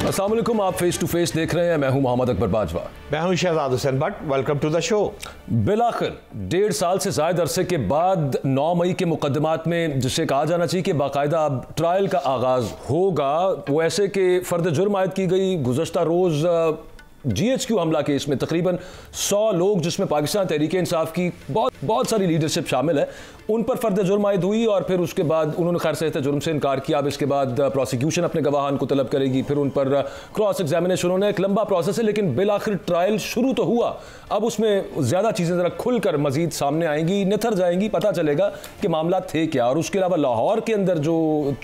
अस्सलाम वालेकुम, आप फेस टू फेस देख रहे हैं। मैं हूं मोहम्मद अकबर बाजवा। मैं हूं Shahzad Hussain Bhatt. Welcome to the show. बिलाखिर 1.5 साल से ज़ायद अरसे के बाद 9 मई के मुकदमात में जिसे कहा जाना चाहिए कि बाकायदा अब ट्रायल का आगाज़ होगा, वो ऐसे कि फ़र्द जुर्म आयद की गई। गुज़श्ता रोज़ GHQ हमला केस में तकरीबन 100 लोग, जिसमें पाकिस्तान तहरीक इंसाफ की बहुत सारी लीडरशिप शामिल है, उन पर फ़र्द जुर्म आयद हुई और फिर उसके बाद उन्होंने खैर से जुर्म से इनकार किया। अब इसके बाद प्रोसिक्यूशन अपने गवाहान को तलब करेगी, फिर उन पर क्रॉस एग्जामिनेशन होना एक लंबा प्रोसेस है, लेकिन बिलाखिर ट्रायल शुरू तो हुआ। अब उसमें ज़्यादा चीज़ें ज़रा खुलकर मज़ीद सामने आएंगी, निथर जाएंगी, पता चलेगा कि मामला थे क्या। और उसके अलावा लाहौर के अंदर जो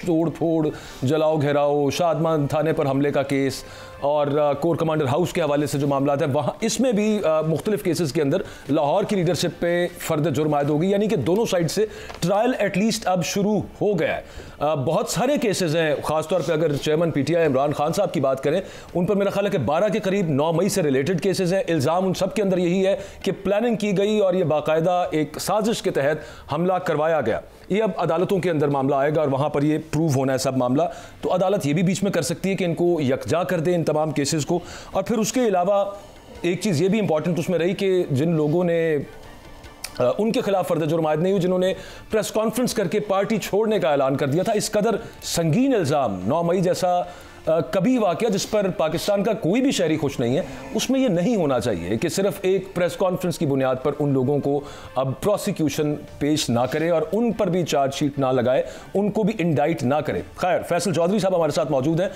तोड़ फोड़, जलाओ घेराओ, शादमान थाने पर हमले का केस और कोर कमांडर हाउस के हवाले से जो मामला है वहाँ, इसमें भी मुख्तलिफ केसेस के अंदर लाहौर की लीडरशिप पे फ़र्द जुर्म आयद होगी, यानी कि दोनों साइड से ट्रायल एटलीस्ट अब शुरू हो गया है। बहुत सारे केसेस हैं, ख़ासतौर पे अगर चेयरमैन PTI इमरान खान साहब की बात करें, उन पर मेरा ख्याल है कि 12 के करीब 9 मई से रिलेटेड केसेस हैं। इल्ज़ाम उन सब के अंदर यही है कि प्लानिंग की गई और ये बाकायदा एक साजिश के तहत हमला करवाया गया। ये अब अदालतों के अंदर मामला आएगा और वहाँ पर ये प्रूव होना है सब मामला, तो अदालत ये भी बीच में कर सकती है कि इनको यकजा कर दे इन तमाम केसेस को। और फिर उसके अलावा एक चीज़ ये भी इंपॉर्टेंट उसमें रही कि जिन लोगों ने उनके खिलाफ फर्द जुर्म आयद नहीं हुई, जिन्होंने प्रेस कॉन्फ्रेंस करके पार्टी छोड़ने का ऐलान कर दिया था, इस कदर संगीन इल्ज़ाम 9 मई जैसा कभी वाक़या जिस पर पाकिस्तान का कोई भी शहरी खुश नहीं है, उसमें यह नहीं होना चाहिए कि सिर्फ एक प्रेस कॉन्फ्रेंस की बुनियाद पर उन लोगों को अब प्रोसिक्यूशन पेश ना करे और उन पर भी चार्जशीट ना लगाए, उनको भी इंडाइट ना करे। खैर, फैसल चौधरी साहब हमारे साथ मौजूद हैं,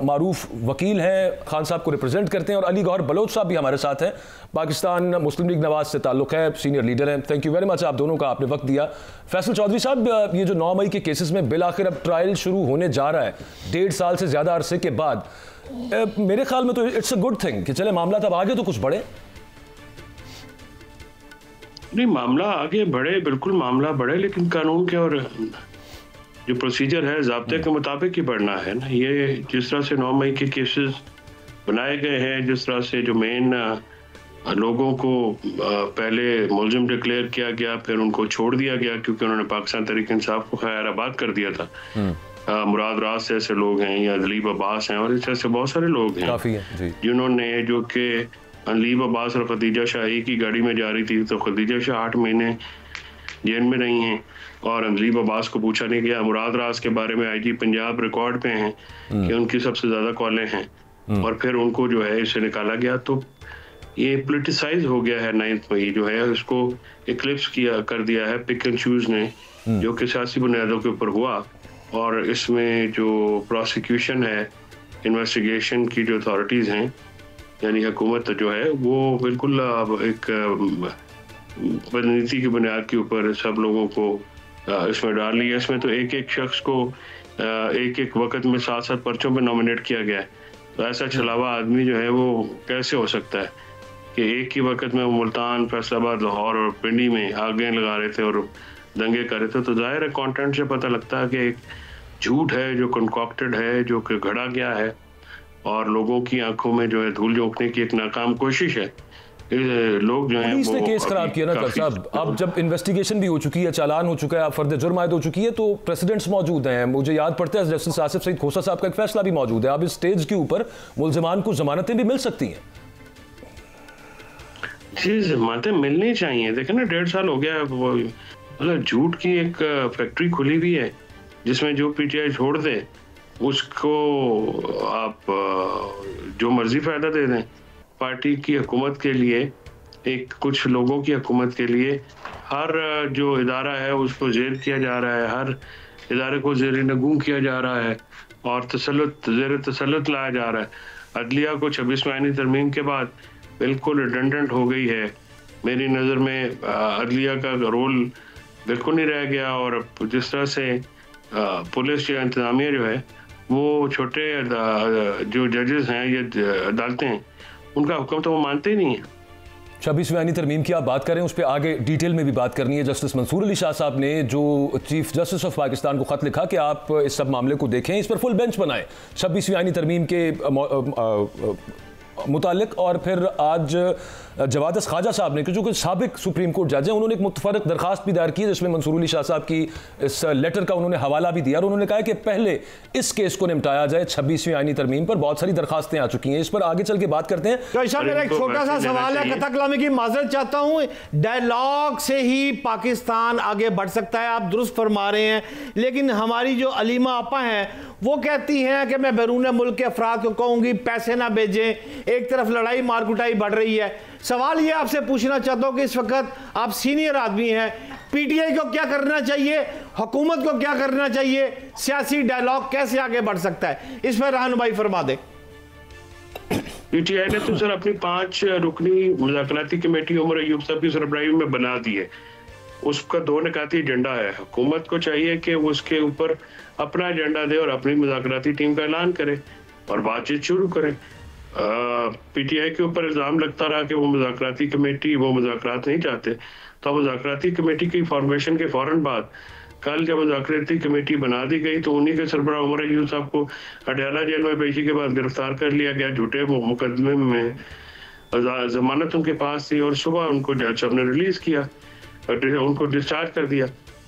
मारूफ वकील हैं, खान साहब को रिप्रेजेंट करते हैं, और अली गौहर बलोच साहब भी हमारे साथ हैं, पाकिस्तान मुस्लिम लीग नवाज से ताल्लुक़ है, सीनियर लीडर हैं। थैंक यू वेरी मच आप दोनों का, आपने वक्त दिया। फैसल चौधरी साहब, ये जो 9 मई के केसेस में बिलाखिर अब ट्रायल शुरू होने जा रहा है 1.5 साल से ज़्यादा अरसे के बाद, मेरे ख्याल में तो इट्स अ गुड थिंग कि चले मामला तब आगे तो कुछ बढ़े। नहीं, मामला आगे बढ़े, बिल्कुल मामला बढ़े, लेकिन कानून के और जो प्रोसीजर है ज़ाब्ते के मुताबिक ही बढ़ना है ना। ये जिस तरह से 9 मई के केसेस बनाए गए हैं, जिस तरह से जो मेन लोगों को पहले मुलजिम डिक्लेयर किया गया, फिर उनको छोड़ दिया गया क्योंकि उन्होंने पाकिस्तान तहरीक इंसाफ को खैराबाद कर दिया था। मुराद रास जैसे लोग हैं या अदलीब अब्बास हैं और इस तरह से बहुत सारे लोग हैं जिन्होंने, जो कि अदलीब अब्बास और खदीजा शाह की गाड़ी में जा रही थी, तो खदीजा शाह 8 महीने जेल में रही हैं और अदलीब अब्बास को पूछा नहीं गया। मुराद रास के बारे में IG पंजाब रिकॉर्ड पे हैं कि उनकी सबसे ज़्यादा कॉलें हैं और फिर उनको जो है इससे निकाला गया। तो ये पोलिटिसाइज हो गया है। 9 मई जो है उसको इक्लिप्स कर दिया है पिक एंड चूज ने, जो कि सियासी बुनियादों के ऊपर हुआ। और इसमें जो प्रोसिक्यूशन है, इन्वेस्टिगेशन की जो अथॉरिटीज़ हैं, यानी हुकूमत जो है, वो बिल्कुल अब एक रणनीति की बुनियाद के ऊपर सब लोगों को इसमें डाल लिया। इसमें तो एक एक शख्स को एक एक वक्त में 7-7 पर्चों में नॉमिनेट किया गया है। तो ऐसा छलावा आदमी जो है वो कैसे हो सकता है कि एक ही वक्त में मुल्तान, फैसलाबाद, लाहौर और पिंडी में आगें लगा रहे थे और दंगे कर रहे थे। तो जाहिर है कंटेंट से पता लगता है कि एक झूठ है जो कंकॉक्टेड है, जो कि घड़ा गया है और लोगों की आंखों में जो है धूल झोंकने की एक नाकाम कोशिश है। लोग जो हैं पुलिस ने केस खराब किया ना साहब। अब जब इन्वेस्टिगेशन भी हो चुकी है, चालान हो चुका है, अब फर्द जुर्म आयद हो चुकी है, तो प्रेसिडेंट्स मौजूद हैं। मुझे याद पड़ता है जस्टिस आसिफ सईद खोसा साहब का एक फैसला भी मौजूद है। अब इस स्टेज के ऊपर मुल्जिमान को जमानतें भी मिल सकती हैं। जी, जमानतें मिलनी चाहिए। देखें ना, 1.5 साल हो गया, वो मतलब झूठ की एक फैक्ट्री खुली हुई है जिसमें जो PTI छोड़ दे उसको आप जो मर्जी फायदा दे दें। पार्टी की हुकूमत के लिए, एक कुछ लोगों की हुकूमत के लिए हर जो इदारा है उसको जेर किया जा रहा है, हर इदारे को जेर नगूं किया जा रहा है और जेर तसल्लुत लाया जा रहा है। अदलिया को 26वीं आईनी तरमीम के बाद बिल्कुल रिडंडेंट हो गई है। मेरी नज़र में अदलिया का रोल बिल्कुल नहीं रह गया और जिस तरह से पुलिस या इंतज़ामिया जो है वो छोटे जो जजेस हैं या अदालतें हैं, उनका हुक्म तो वो मानते ही नहीं है। 26वीं आईनी तरमीम की आप बात करें, उस पर आगे डिटेल में भी बात करनी है। जस्टिस मंसूर अली शाह साहब ने जो चीफ जस्टिस ऑफ पाकिस्तान को खत लिखा कि आप इस सब मामले को देखें, इस पर फुल बेंच बनाएं। 26वीं आईनी तरमीम के मुतालिक। और फिर आज जवाद ख्वाजा साहब ने, जो कि साबिक सुप्रीम कोर्ट जज हैं, उन्होंने एक मुतफरक दरखास्त भी दायर की जिसमें मंसूर अली शाह साहब की इस लेटर का उन्होंने हवाला भी दिया और उन्होंने कहा कि पहले इस केस को निपटाया जाए। 26वीं आईनी तरमीम पर बहुत सारी दरखास्तें आ चुकी हैं, इस पर आगे चल के बात करते हैं। तो मेरा एक छोटा सा सवाल है, कथा कलामी की माजरत चाहता हूं, डायलॉग से ही पाकिस्तान आगे बढ़ सकता है, आप दुरुस्त फरमा रहे हैं, लेकिन हमारी जो अलीमा आपा हैं वो कहती हैं कि मैं बैरून मुल्क के अफराद को कहूंगी पैसे ना भेजें। एक तरफ लड़ाई मारकुटाई बढ़ रही है। सवाल ये आपसे पूछना चाहता हूं कि इस वक्त आप सीनियर आदमी हैं, पीटीआई को क्या करना चाहिए, हुकूमत को क्या करना चाहिए, सियासी डायलॉग कैसे आगे बढ़ सकता है, इस पर रहनुमाई फरमा दे। पीटीआई ने तो सर अपनी 5 रुकनी मुज़ाकराती कमेटी उमर अयूब साहब की सरबराही में बना दी है। उसका 2 निकाती एजेंडा है। हुकूमत को चाहिए कि वो उसके ऊपर अपना एजेंडा दे और अपनी मुज़ाकराती टीम का ऐलान करे और बातचीत शुरू करे। पीटीआई के ऊपर इल्ज़ाम लगता रहा कि वो मुज़ाकराती कमेटी वो मुज़ाकरात नहीं चाहते, तो मुज़ाकराती कमेटी की फॉर्मेशन के फ़ौरन बाद कल जब मुज़ाकराती कमेटी बना दी गई तो उन्हीं के सरबराह उमर अयूब साहब को अडयाला जेल में पेशी के बाद गिरफ्तार कर लिया गया झूठे मुकदमे में। जमानत उनके पास थी और सुबह उनको जज साहब ने रिलीज किया, उनको डिस्चार्ज कर दिया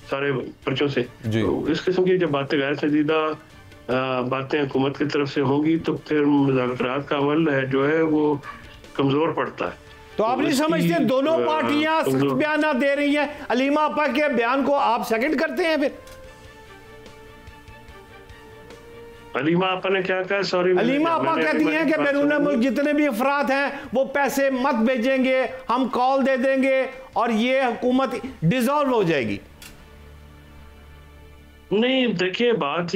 सारे पर्चों से। तो इस किस्म की जब बातें गैर संजीदा बातें हुकूमत की तरफ से होंगी तो फिर मुज़ाकरात का अमल है जो है वो कमजोर पड़ता है। तो आप नहीं समझते दोनों पार्टियां सख्त बयान दे रही हैं, अलीमा आपा के बयान को आप सेकंड करते हैं? फिर अलीमा आपा ने क्या कहा? सॉरी, अलीमा आपा कहती हैं कि बैरून मुल्क जितने भी अफराद हैं वो पैसे मत भेजेंगे, हम कॉल दे देंगे और ये हुकूमत डिसॉल्व हो जाएगी। नहीं, देखिए बात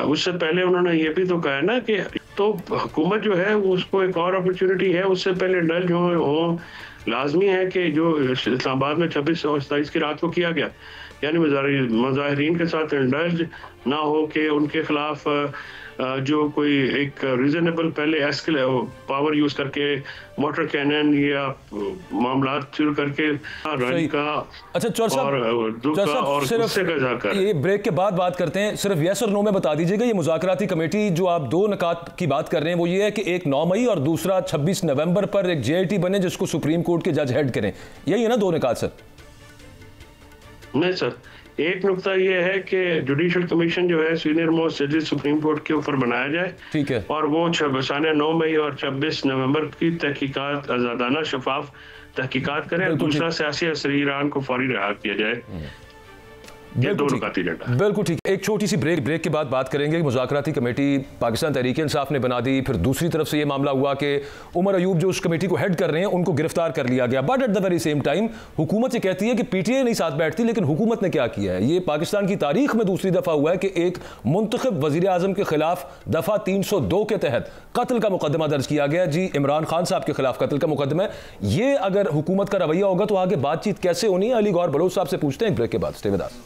उससे पहले उन्होंने ये भी तो कहा है ना कि तो हुकूमत जो है उसको एक और अपॉर्चुनिटी है, उससे पहले इंडल्ज हो लाजमी है कि जो इस्लामाबाद में 26 और 27 की रात को किया गया, यानी मुजाहिरीन के साथ इंडल्ज ना हो कि उनके खिलाफ जो कोई एक रीजनेबल पहले पावर यूज करके मोटर कैनन या मामला शुरू करके रन का अच्छा चौर साहब और गुस्से का इज़हार। ये ब्रेक के बाद बात करते हैं, सिर्फ यस और नो में बता दीजिएगा ये मुज़ाकराती कमेटी जो आप 2 निकात की बात कर रहे हैं वो ये है कि एक 9 मई और दूसरा 26 नवंबर पर एक जेआईटी बने जिसको सुप्रीम कोर्ट के जज हेड करें, यही है ना 2 निकात? सर नहीं सर, एक नुकता यह है कि जुडिशल कमीशन जो है सीनियर मोस्ट जजेस सुप्रीम कोर्ट के ऊपर बनाया जाए, ठीक है, और वो 9 मई और 26 नवंबर की तहकीकात आजादाना शफाफ तहकीकात करें। दूसरा सियासी असरीरान को फौरी रिहा किया जाए। बिल्कुल ठीक। एक छोटी सी ब्रेक के बाद बात करेंगे। मुज़ाकराती कमेटी पाकिस्तान तहरीक इंसाफ ने बना दी, फिर दूसरी तरफ से ये मामला हुआ कि उमर अयूब जो उस कमेटी को हेड कर रहे हैं उनको गिरफ्तार कर लिया गया। But at the very same time हुकूमत ये कहती है कि पीटीआई नहीं साथ बैठती, लेकिन हुकूमत ने क्या किया है, ये पाकिस्तान की तारीख में दूसरी दफा हुआ है कि एक मुंतखब वजीर आजम के खिलाफ दफा 302 के तहत कत्ल का मुकदमा दर्ज किया गया। जी, इमरान खान साहब के खिलाफ कत्ल का मुकदमा। ये अगर हुकूमत का रवैया होगा तो आगे बातचीत कैसे होनी है, अली गौहर बलोच साहब से पूछते हैं ब्रेक के बाद। Stay with us.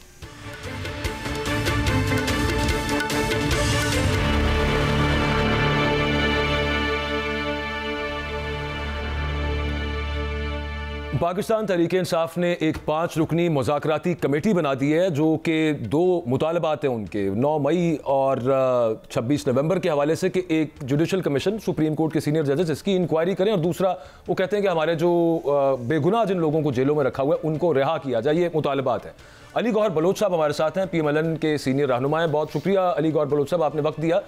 Pakistan Tehreek Insaf ने एक 5 रुकनी मुज़ाकराती कमेटी बना दी है जो कि 2 मुतालबात हैं उनके 9 मई और 26 नवंबर के हवाले से कि एक जुडिशल कमीशन सुप्रीम कोर्ट के सीनियर जजेस इसकी इंक्वायरी करें और दूसरा वो कहते हैं कि हमारे जो बेगुनाह जिन लोगों को जेलों में रखा हुआ है उनको रिहा किया जाए। ये मुतालबात हैं। अली गौहर बलोच साहब हमारे साथ हैं, PMLN के सीनियर रहनुमा हैं। बहुत शुक्रिया अली गौहर बलोच साहब, आपने वक्त दिया।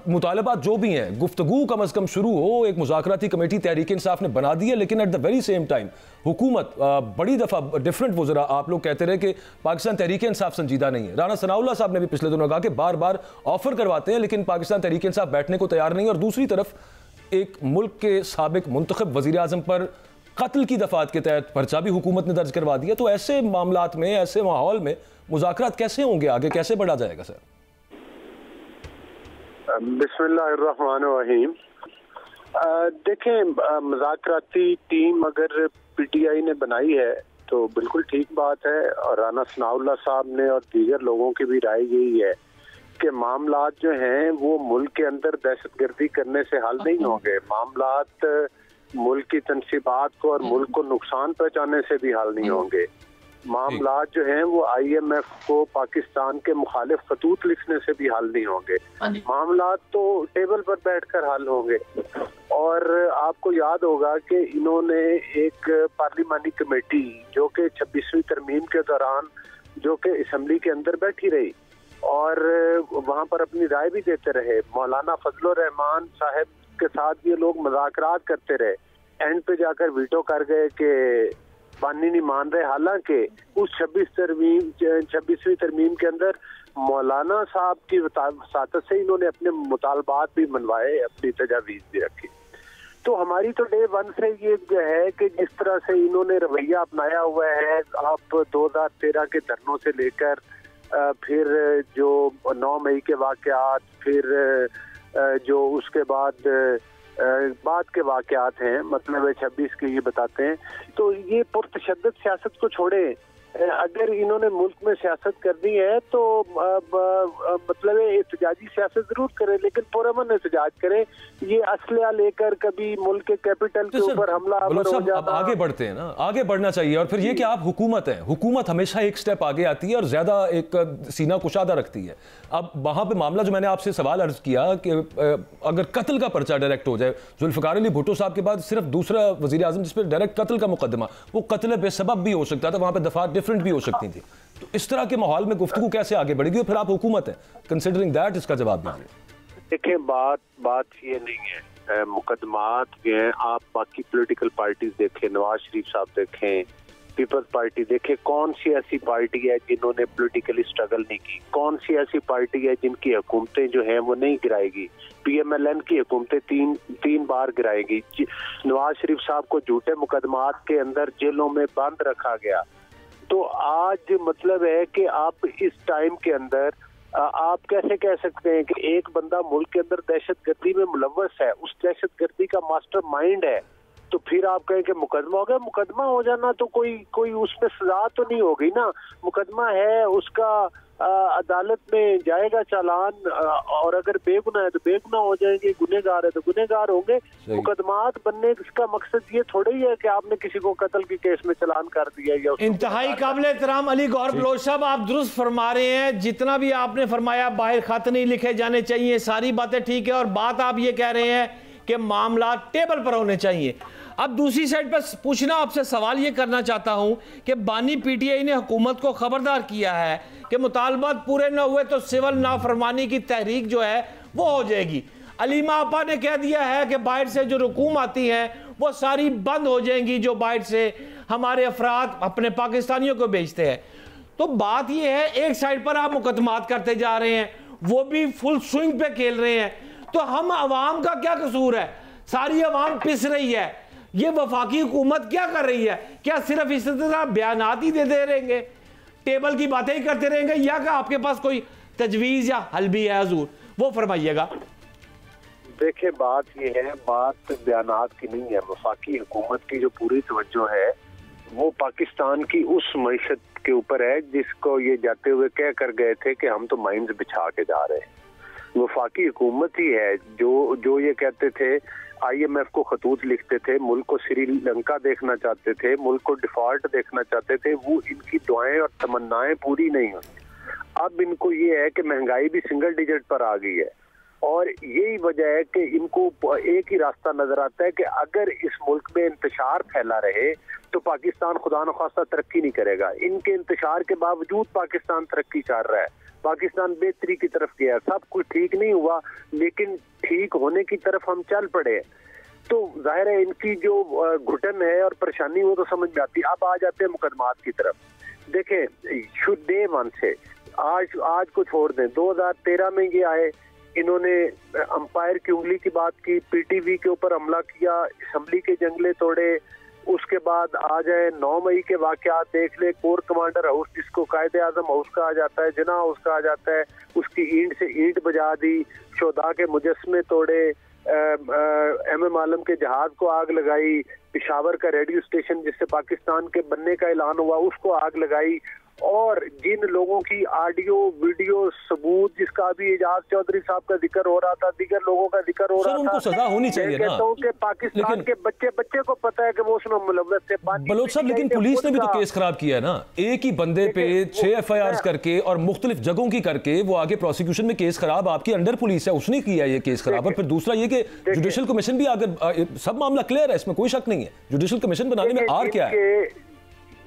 मुतालबात जो भी हैं, गुफ्तगू कम अज़ कम शुरू हो। एक मुज़ाकराती कमेटी तहरीक इंसाफ ने बना दी है, लेकिन at the very same time हुकूमत बड़ी दफ़ा डिफरेंट वज़रा आप लोग कहते रहे कि पाकिस्तान तहरीक इंसाफ संजीदा नहीं है। राना सनाउल्लाह साहब ने भी पिछले दिनों कहा कि बार बार ऑफर करवाते हैं लेकिन पाकिस्तान तहरीक इंसाफ बैठने को तैयार नहीं। और दूसरी तरफ एक मुल्क के साबिक मुंतखब वज़ीर आज़म पर कत्ल की दफात के तहत पर्चा भी हुकूमत ने दर्ज करवा दिया। तो ऐसे मामलात में, ऐसे माहौल में मुज़ाकरात कैसे होंगे, आगे कैसे बढ़ा जाएगा? सर बिस्मिल्लाहिर्रहमानिर्रहीम। देखें, मुज़ाकराती टीम अगर पीटीआई ने बनाई है तो बिल्कुल ठीक बात है, और राना सनाउल्लाह साहब ने और दीगर लोगों की भी राय यही है कि मामलात जो हैं वो मुल्क के अंदर दहशतगर्दी करने से हल नहीं होंगे। मामलात मुल्क की तनसीबात को और मुल्क को नुकसान पहुंचाने से भी हल नहीं होंगे। मामलात जो हैं वो IMF को पाकिस्तान के मुखालिफ खतूत लिखने से भी हल नहीं होंगे। मामलात तो टेबल पर बैठकर हल होंगे। और आपको याद होगा कि इन्होंने एक पार्लिमानी कमेटी जो कि 26वीं तरमीम के दौरान जो कि असम्बली के अंदर बैठी रही और वहां पर अपनी राय भी देते रहे। मौलाना फजलुर रहमान साहब के साथ ये लोग मुज़ाकरात करते रहे, एंड पे जाकर वीटो कर गए कि बानी नहीं मान रहे। हालांकि उस 26वीं तरमीम के अंदर मौलाना साहब की वसातत से इन्होंने अपने मुतालबात भी मनवाए, अपनी तजावीज़ भी रखी। तो हमारी तो डे वन से ये है कि जिस तरह से इन्होंने रवैया अपनाया हुआ है, आप 2013 के धरनों से लेकर फिर जो 9 मई के वाक़यात, फिर जो उसके बाद के वाक़यात हैं, मतलब 26 के ये बताते हैं, तो ये पुरतशद्दद सियासत को छोड़े, अगर इन्होंने मुल्क में सियासत करनी है तो मतलब एहतजाजी सियासत जरूर करें, लेकिन पुरअमन एहतजाज करें। ये असलहा लेकर कभी मुल्क के कैपिटल के ऊपर हमला हो जाना। अब आगे बढ़ते हैं ना, आगे बढ़ना चाहिए। और फिर ये कि आप हुकूमत है, हुकूमत हमेशा एक स्टेप आगे आती है और ज्यादा एक सीना कुशादा रखती है। अब वहां पे मामला जो मैंने आपसे सवाल अर्ज किया कि अगर कत्ल का पर्चा डायरेक्ट हो जाए, जुल्फ़िकार अली भुट्टो साहब के बाद सिर्फ दूसरा वज़ीर आज़म जिस पर डायरेक्ट कत्ल का मुकदमा, वो कत्ल बेसबब भी हो सकता था, वहां पर दफा डिफरेंट भी हो सकती थी। तो इस तरह के माहौल में गुफ्तगू कैसे आगे बढ़ेगी? और फिर आप हुकूमत है, कंसिडरिंग दैट इसका जवाब दीजिए। देखें, बात ये नहीं है, मुकदमात ये हैं। आप बाकी पॉलिटिकल पार्टीज देखें, नवाज शरीफ साहब देखें, पीपल्स पार्टी देखें, कौन सी ऐसी पार्टी है जिन्होंने पॉलिटिकली स्ट्रगल नहीं की? कौन सी ऐसी पार्टी है जिनकी हुकूमतें जो हैं वो नहीं गिराएगी? PMLN की हुकूमतें तीन बार गिराएगी। नवाज शरीफ साहब को झूठे मुकदमात के अंदर जेलों में बंद रखा गया। तो आज मतलब है कि आप इस टाइम के अंदर आप कैसे कह सकते हैं कि एक बंदा मुल्क के अंदर दहशतगर्दी में मुलव्वस है, उस दहशतगर्दी का मास्टर माइंड है, तो फिर आप कहें कि मुकदमा हो गया? मुकदमा हो जाना तो कोई उसमें सजा तो नहीं होगी ना। मुकदमा है, उसका अदालत में जाएगा चालान, और अगर बेगुनाह है तो बेगुनाह हो जाएंगे, गुनहगार है तो गुनहगार होंगे। मुकदमात बनने का मकसद ये थोड़ा ही है कि आपने किसी को कत्ल के केस में चालान कर दिया या इंतहाई काबिल एहतराम अली गौहर बलोच साहब, आप दुरुस्त फरमा रहे हैं। जितना भी आपने फरमाया बाहर खत नहीं लिखे जाने चाहिए, सारी बातें ठीक है, और बात आप ये कह रहे हैं कि मामला टेबल पर होने चाहिए। अब दूसरी साइड पर पूछना आपसे सवाल ये करना चाहता हूं कि बानी PTI ने हुकूमत को खबरदार किया है कि मुतालबात पूरे न हुए तो सिविल नाफरमानी की तहरीक जो है वो हो जाएगी। अलीमा आपा ने कह दिया है कि बाहर से जो रकूम आती है वो सारी बंद हो जाएंगी, जो बाहर से हमारे अफराद अपने पाकिस्तानियों को बेचते हैं। तो बात यह है, एक साइड पर आप मुकदमात करते जा रहे हैं, वो भी फुल स्विंग पे खेल रहे हैं, तो हम अवाम का क्या कसूर है? सारी अवाम पिस रही है, ये वफाकी हुकूमत क्या कर रही है? क्या सिर्फ इस तरह बयानात ही दे रहेंगे, टेबल की बातें ही करते रहेंगे, या कि आपके पास कोई तजवीज़ या हल भी है? हजूर वो फरमाइएगा। देखिए, बात ये है, बात बयानात की नहीं है। वफाकी हुकूमत की जो पूरी तवज्जो है वो पाकिस्तान की उस मईशत के ऊपर है जिसको ये जाते हुए कह कर गए थे कि हम तो माइंस बिछा के जा रहे हैं। वफाकी हुकूमत ही है जो ये कहते थे, IMF को खतूत लिखते थे, मुल्क को श्रीलंका देखना चाहते थे, मुल्क को डिफॉल्ट देखना चाहते थे। वो इनकी दुआएं और तमन्नाएं पूरी नहीं हुई। अब इनको ये है कि महंगाई भी सिंगल डिजिट पर आ गई है, और यही वजह है कि इनको एक ही रास्ता नजर आता है कि अगर इस मुल्क में इंतशार फैला रहे तो पाकिस्तान खुदा न खास्ता तरक्की नहीं करेगा। इनके इंतशार के बावजूद पाकिस्तान तरक्की कर रहा है, पाकिस्तान बेहतरी की तरफ गया। सब कुछ ठीक नहीं हुआ, लेकिन ठीक होने की तरफ हम चल पड़े। तो जाहिर है इनकी जो घुटन है और परेशानी वो तो समझ में आती है। अब आ जाते हैं मुकदमात की तरफ। देखें, शुड डे वन से आज को छोड़ दें, 2013 में ये आए, इन्होंने अंपायर की उंगली की बात की, PTV के ऊपर हमला किया, असम्बली के जंगले तोड़े। उसके बाद आ जाए 9 मई के वाकयात देख ले, कोर कमांडर हाउस जिसको कायदे आजम हाउस कहा जाता है, जना हाउस कहा जाता है, उसकी ईंट से ईंट बजा दी, शोधा के मुजस्मे तोड़े, MM आलम के जहाज को आग लगाई, पेशावर का रेडियो स्टेशन जिससे पाकिस्तान के बनने का ऐलान हुआ उसको आग लगाई, और जिन लोगों की ऑडियो वीडियो सबूत, जिसका अभी एजाज चौधरी साहब का जिक्र हो रहा था, दीगर लोगों का जिक्र हो रहा था, उनको सजा होनी चाहिए ना। कहता हूं कि पाकिस्तान के बच्चे को पता है कि वो उसमें मुलव्वस थे। बलोच साहब, लेकिन पुलिस ने भी तो केस खराब किया है ना, एक ही बंदे पे 6 FIRs करके और मुख्तलिफ जगहों की करके वो आगे प्रोसिक्यूशन में केस खराब, आपकी अंडर पुलिस है, उसने किया ये केस खराब। और फिर दूसरा ये कि जुडिशल कमीशन भी अगर सब मामला क्लियर है, इसमें कोई शक नहीं है, जुडिशल कमीशन बनाने में आर क्या है?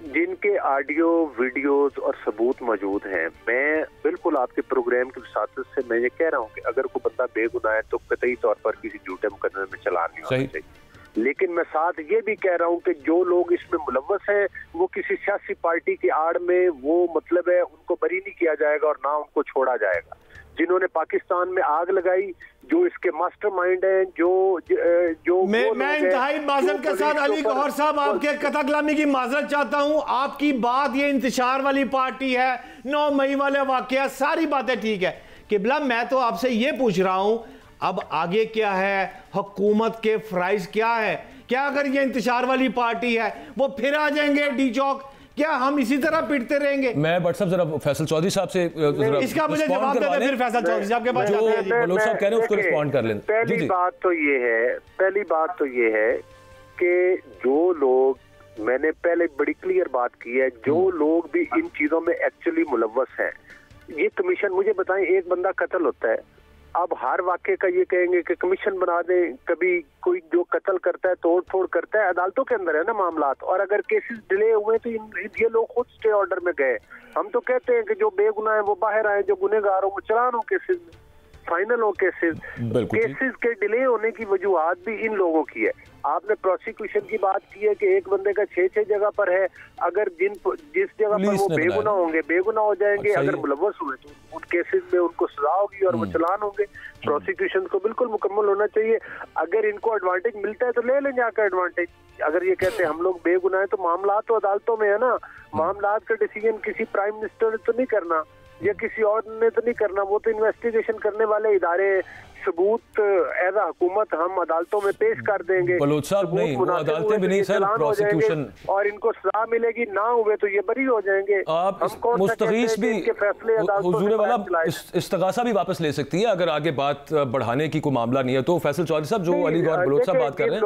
जिनके ऑडियो वीडियोस और सबूत मौजूद हैं, मैं बिल्कुल आपके प्रोग्राम की वसातत से मैं ये कह रहा हूँ कि अगर कोई बंदा बेगुनाह है तो कतई तौर पर किसी झूठे मुकदमे में चलान नहीं होना चाहिए। लेकिन मैं साथ ये भी कह रहा हूँ कि जो लोग इसमें मुलव्वस हैं वो किसी सियासी पार्टी की आड़ में वो मतलब है उनको बरी नहीं किया जाएगा और ना उनको छोड़ा जाएगा। जिन्होंने पाकिस्तान में आग लगाई, जो इसके मास्टरमाइंड हैं, जो मैं इंतहाई माजरत के साथ अली गौहर साहब आपके कतलगामी की माजरत चाहता हूं। आपकी बात ये इंतशार वाली पार्टी है, 9 मई वाले वाकया, सारी बातें ठीक है किबला। मैं तो आपसे ये पूछ रहा हूं अब आगे क्या है, हुकूमत के फ्राइज क्या है? क्या अगर ये इंतशार वाली पार्टी है वो फिर आ जाएंगे डी चौक? क्या हम इसी तरह पिटते रहेंगे? मैं व्हाट्सएप जरा फैसल चौधरी साहब से इसका मुझे जवाब दे दें, फिर फैसल चौधरी साहब के पास जाते हैं। बलोच साहब कह रहे हैं उसको रिस्पॉन्ड कर लें। पहली बात तो ये है कि जो लोग, मैंने पहले बड़ी क्लियर बात की है, जो लोग भी इन चीजों में एक्चुअली मुलव्वस हैं, ये कमीशन, मुझे बताएं, एक बंदा कत्ल होता है, अब हर वाक्य का ये कहेंगे कि कमीशन बना दें। कभी कोई जो कत्ल करता है, तोड़ फोड़ करता है, अदालतों के अंदर है ना मामलात, और अगर केसेस डिले हुए तो ये लोग खुद स्टे ऑर्डर में गए। हम तो कहते हैं कि जो बेगुनाह है वो बाहर आए, जो गुनहगार हो वो चलान हो केसेस में, फाइनल हो केसेस के डिले होने की वजूहत भी इन लोगों की है। आपने प्रोसिक्यूशन की बात की है कि एक बंदे का 6 जगह पर है, अगर जिस जगह पर वो बेगुनाह होंगे, बेगुनाह हो जाएंगे, अगर मुलव्वस हुए तो उन केसेस में उनको सजा होगी और वो चलान होंगे। प्रोसिक्यूशन को बिल्कुल मुकम्मल होना चाहिए। अगर इनको एडवांटेज मिलता है तो ले लें जाकर एडवांटेज। अगर ये कहते हैं हम लोग बेगुनाह है तो मामला तो अदालतों में है ना, मामला का डिसीजन किसी प्राइम मिनिस्टर ने तो नहीं करना या किसी और ने तो नहीं करना, वो तो इन्वेस्टिगेशन करने वाले इदारे, सबूत एज हुकूमत हम अदालतों में पेश कर देंगे। बलोच साहब नहीं, वो अदालतें भी नहीं सर, प्रोसिक्यूशन, और इनको सजा मिलेगी, ना हुए तो ये बरी हो जाएंगे। आप मुस्तगीस भी हुजूर वाला इस्तगासा भी वापस ले सकती है अगर आगे बात बढ़ाने की कोई मामला नहीं है तो। फैसल चौधरी साहब, जो अली गौहर बलोच साहब बात कर रहे हैं,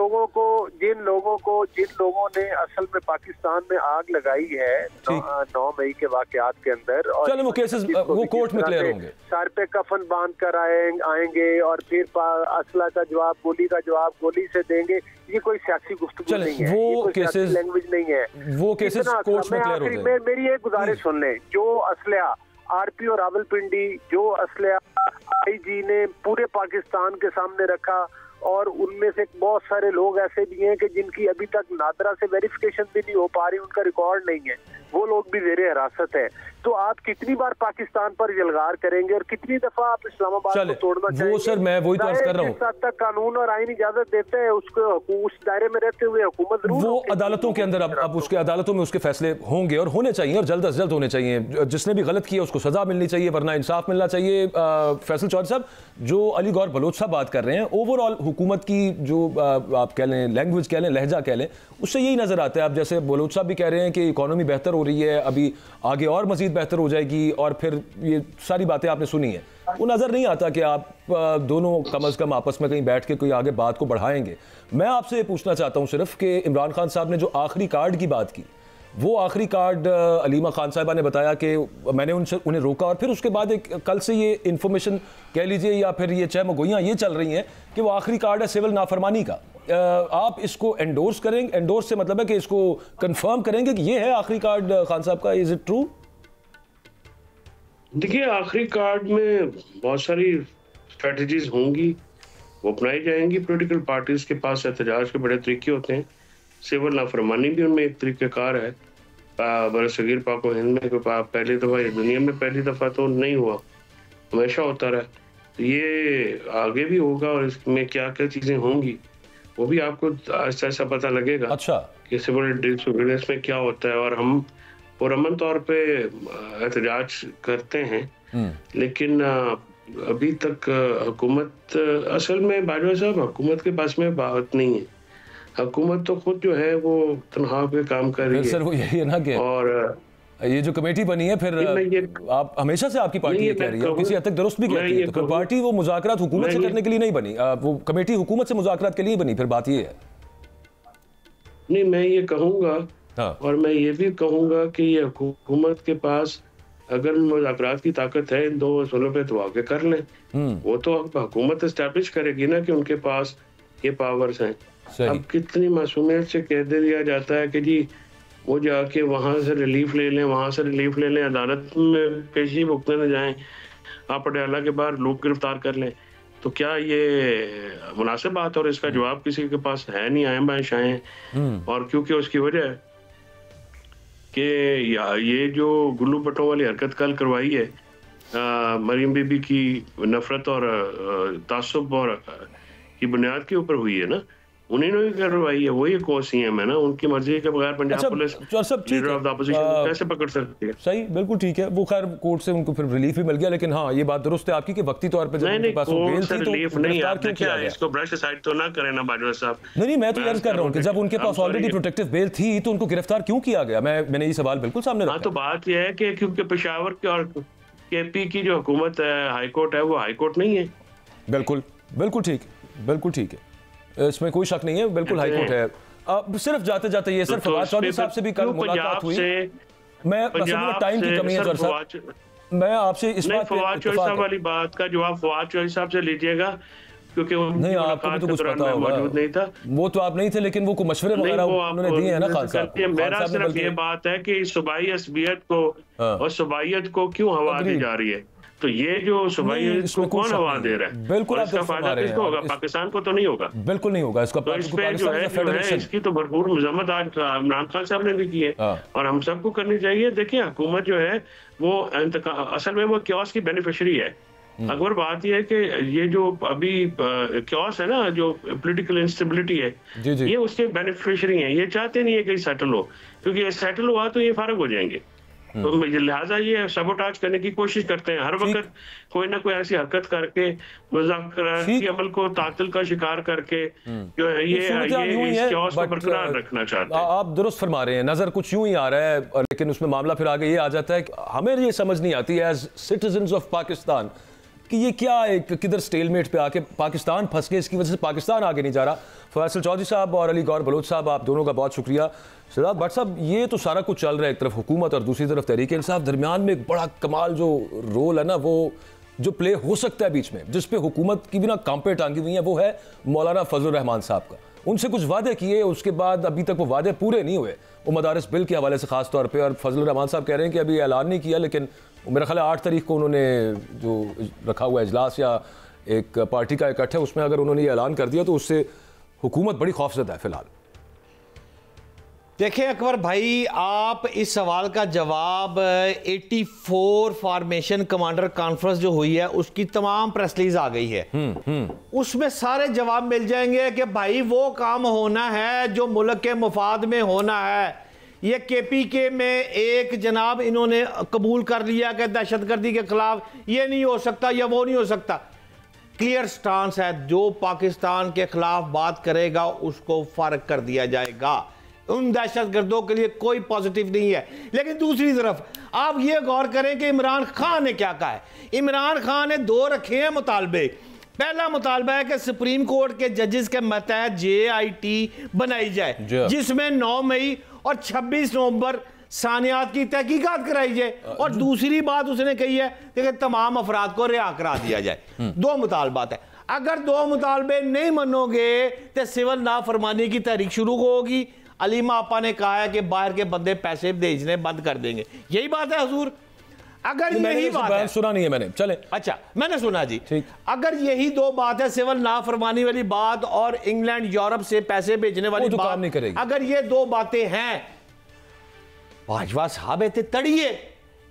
जिन लोगों ने असल में पाकिस्तान में आग लगाई है 9 मई के वाकयात के अंदर, और चलो वो केसेस वो कोर्ट में क्लियर होंगे, सर पे कफन बांध कर आएंगे और फिर असला का जवाब, गोली का जवाब गोली से देंगे, ये कोई सियासी गुफ्तगू नहीं है, वो केसेस लैंग्वेज नहीं है, वो केसेस कोर्ट में क्लियर हो जाएंगे। मेरी एक गुजारिश सुन लें, जो असला RPO रावलपिंडी, जो असला IG ने पूरे पाकिस्तान के सामने रखा, और उनमें से बहुत सारे लोग ऐसे भी हैं कि जिनकी अभी तक नादरा से वेरिफिकेशन भी नहीं हो पा रही, उनका रिकॉर्ड नहीं है, वो लोग भी ज़ेरे हिरासत है। तो आप कितनी बार पाकिस्तान पर यलगार करेंगे और कितनी दफा आप इस्लामाबाद को तोड़ना चाहेंगे? वो सर मैं वही तो अर्ज कर रहा हूँ, जिस हद तक कानून और आईन इजाजत देते हैं उसको उस दायरे में रहते हुए हुकूमत वो अदालतों के अंदर अब उसके अदालतों में उसके फैसले होंगे और होने चाहिए, और जल्द अज जल्द होने चाहिए। जिसने भी गलत किया उसको सजा मिलनी चाहिए, वरना इंसाफ मिलना चाहिए। फैसल चौधरी साहब, जो अली गौहर बलोच साहब बात कर रहे हैं, ओवरऑल हुकूमत की जो आप कह लें, लैंग्वेज कह लें, लहजा कह लें, उससे यही नजर आता है। अब जैसे बलोच साहब भी कह रहे हैं कि इकोनॉमी बेहतर हो रही है, अभी आगे और मजीद बेहतर हो जाएगी, और फिर ये सारी बातें आपने सुनी है, वो नजर नहीं आता कि आप दोनों कम अज कम आपस में कहीं बैठ के कोई आगे बात को बढ़ाएंगे। मैं आपसे ये पूछना चाहता हूं सिर्फ कि इमरान खान साहब ने जो आखिरी कार्ड की बात की, वो आखिरी कार्ड अलीमा खान साहिबा ने बताया कि मैंने उन्हें रोका, और फिर उसके बाद एक कल से ये इन्फॉर्मेशन कह लीजिए या फिर ये चहमगोइयाँ ये चल रही हैं कि वो आखिरी कार्ड है सिविल नाफरमानी का। आप इसको एंडोर्स करेंगे? एंडोर्स से मतलब है कि इसको कंफर्म करेंगे कि ये है आखिरी कार्ड खान साहब का? Is it true? देखिए, आखिरी कार्ड में बहुत सारी स्ट्रेटजीज होंगी, वो अपनाई जाएंगी। पॉलिटिकल पार्टीज के पास एहतजाज के बड़े तरीके होते हैं, सिविल नाफरमानी भी उनमें एक तरीक़ेकार है। बरसगीर पाक व हिंद में पहली दफ़ा, दुनिया में पहली दफ़ा तो नहीं हुआ, हमेशा होता रहा, तो ये आगे भी होगा, और इसमें क्या क्या चीज़ें होंगी वो भी आपको ऐसा ऐसा पता लगेगा। अच्छा, कि सिविल डिसोबीडियंस में क्या होता है, और हम पुरअमन तौर पे एहतजाज करते हैं, लेकिन अभी तक हुकूमत, असल में बाजवा साहब, हुकूमत के पास में बात नहीं है। हुकूमत तो खुद जो है वो तनख्वाह पे काम कर रही है, सर वो यही है ना कि, और ये जो कमेटी बनी है फिर आप हमेशा से आपकी पार्टी ये कह रही है, किसी हद तक दुरुस्त भी कहती है, तो फिर पार्टी वो मुज़ाकरात हुकूमत से करने के लिए नहीं बनी, वो कमेटी हुकूमत से मुज़ाकरात के लिए बनी, फिर बात ये है। नहीं, मैं ये कहूँगा और मैं ये भी कहूँगा कि ये हुकूमत के पास अगर मुज़ाकरात की ताकत है इन दो मसलों पे तो आगे कर लें। वो तो हुकूमत एस्टैब्लिश करेगी ना कि उनके पास ये पावर्स हैं। अब कितनी मासूमियत से कह दिया जाता है कि जी वो जाके वहाँ से रिलीफ ले लें, वहाँ से रिलीफ ले लें, अदालत में पेशी भुगतने न जाएं, आप पटियाला के बाहर लोग गिरफ्तार कर लें। तो क्या ये मुनासिब बात? और इसका जवाब किसी के पास है नहीं, आए बाएं शाएं। और क्योंकि उसकी वजह कि ये जो गुल्लू पट्टों वाली हरकत कल करवाई है मरियम बीबी की नफरत और तासुब और की बुनियाद के ऊपर हुई है ना, उन्हीं ने करवाई है, वही को सीएम है ना, उनकी मर्जी के बगैर Punjab police leader of the opposition को कैसे पकड़ सकती है? सही, बिल्कुल ठीक है। वो खैर कोर्ट से उनको फिर रिलीफ भी मिल गया, लेकिन हाँ ये बात दुरुस्त है आपकी कि वक्ती तौर पे जब उनके पास बेल थी तो गिरफ्तार क्यों किया गया? इसको ब्रश साइड तो ना करें ना बाजवा साहब। नहीं, मैं तो अर्ज कर रहा हूँ कि जब उनके पास ऑलरेडी प्रोटेक्टिव बेल थी तो उनको गिरफ्तार क्यों किया गया? मैंने ये सवाल बिल्कुल सामने रखा। तो बात यह है कि क्योंकि पेशावर की और केपी की जो हुकूमत है, हाई कोर्ट है, वो हाई कोर्ट नहीं है। बिल्कुल बिल्कुल ठीक है, बिल्कुल ठीक है, इसमें कोई शक नहीं है, बिल्कुल हाई कोर्ट है। अब सिर्फ जाते जाते ये सर फवाद चौधरी साहब से भी कल मुलाकात हुई, मैं टाइम की कमी है सर साहब, मैं आपसे इस बात फवाद चौधरी साहब वाली बात का जवाब फवाद चौधरी साहब से लीजिएगा, क्योंकि नहीं आपको भी तो कुछ पता होगा, मौजूद नहीं था। वो तो आप नहीं थे, लेकिन वो को मशवरे वगैरह उन्होंने दिए हैं ना खान साहब को। मेरा सिर्फ ये बात है कि सूबाई असबियत को और सूबाइयत को क्यों हवा दी जा रही है? तो ये जो सूबाइयत को कौन हवा दे रहा है? बिल्कुल, इसका फायदा किसको होगा? पाकिस्तान को तो नहीं होगा। बिल्कुल नहीं होगा इसका। तो इस पे जो है इसकी तो भरपूर मजम्मत आज इमरान खान साहब ने भी की है और हम सबको करनी चाहिए। देखिए हुकूमत जो है वो असल में वो क्योस की बेनिफिशियरी है। अकबर बात यह है कि ये जो अभी क्योस है ना, जो पॉलिटिकल इंस्टेबिलिटी है, ये उसके बेनिफिशियरी हैं। ये चाहते नहीं है कि सेटल हो, क्योंकि ये सेटल हुआ तो ये फारग हो जाएंगे। तो लिहाजा ये सबोटाज करने की कोशिश करते हैं हर वक्त, कोई ना कोई ऐसी हरकत करके मुज़ाकराती अमल को तातिल का शिकार करके जो है ये क्योस को बरकरार रखना चाहते हैं। आप दुरुस्त फरमा रहे हैं, नजर कुछ यूं ही आ रहा है, लेकिन उसमें मामला फिर आगे ये आ जाता है कि हमें ये समझ नहीं आती एज सिटीजन्स ऑफ पाकिस्तान कि ये क्या एक किधर स्टेलमेट पे आके पाकिस्तान फंस गए, इसकी वजह से पाकिस्तान आगे नहीं जा रहा। फैसल चौधरी साहब और अली गौर बलोच साहब, आप दोनों का बहुत शुक्रिया। सिद्धार्थ भट्ट साहब, ये तो सारा कुछ चल रहा है, एक तरफ हुकूमत और दूसरी तरफ तहरीक इंसाफ, दरमियान में एक बड़ा कमाल जो रोल है ना, वो जो प्ले हो सकता है बीच में, जिस पे हुकूमत की भी ना कांपे टांगी हुई हैं, वो है मौलाना फजलुर रहमान साहब का। उनसे कुछ वादे किए, उसके बाद अभी तक वो वादे पूरे नहीं हुए, वो मदारिस बिल के हवाले से खास तौर पे। और फजलुर रहमान साहब कह रहे हैं कि अभी ऐलान नहीं किया, लेकिन मेरा ख्याल है 8 तारीख को उन्होंने जो रखा हुआ इजलास या एक पार्टी का इकट्ठा है, उसमें अगर उन्होंने ये ऐलान कर दिया तो उससे हुकूमत बड़ी खौफजदा है फिलहाल। देखिए अकबर भाई, आप इस सवाल का जवाब 84 फॉर्मेशन कमांडर कॉन्फ्रेंस जो हुई है उसकी तमाम प्रेस रिलीज आ गई है, उसमें सारे जवाब मिल जाएंगे कि भाई वो काम होना है जो मुल्क के मुफाद में होना है। ये KPK में एक जनाब इन्होंने कबूल कर लिया कि दहशतगर्दी के खिलाफ ये नहीं हो सकता या वो नहीं हो सकता। क्लियर स्टांस है, जो पाकिस्तान के खिलाफ बात करेगा उसको फारग कर दिया जाएगा। उन दहशतगर्दों के लिए कोई पॉजिटिव नहीं है। लेकिन दूसरी तरफ आप ये गौर करें कि इमरान खान ने क्या कहा है। इमरान खान ने 2 रखे हैं मुतालबे। पहला मुतालबा है कि सुप्रीम कोर्ट के जजेस के मतहत JIT बनाई जाए, जिसमें 9 मई और 26 नवंबर सानियात की तहकीकात कराई जाए। और दूसरी बात उसने कही है कि तमाम अफराद को रिहा करा दिया जाए। 2 मुतालबात है। अगर 2 मुतालबे नहीं मनोगे तो सिविल नाफरमानी की तहरीक शुरू होगी। अलीमा आपा ने कहा है कि बाहर के बंदे पैसे भेजने बंद कर देंगे। यही बात है हुजूर। अगर यही बात है, सुना नहीं है मैंने, चले अच्छा मैंने सुना जी, ठीक। अगर यही 2 बात है, सिविल नाफरमानी वाली बात और इंग्लैंड यूरोप से पैसे भेजने वाली बात, काम नहीं करेगी। अगर ये 2 बातें हैं, बाजवा साहब एते तड़िए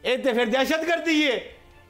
एते फिर दहशत कर दिए,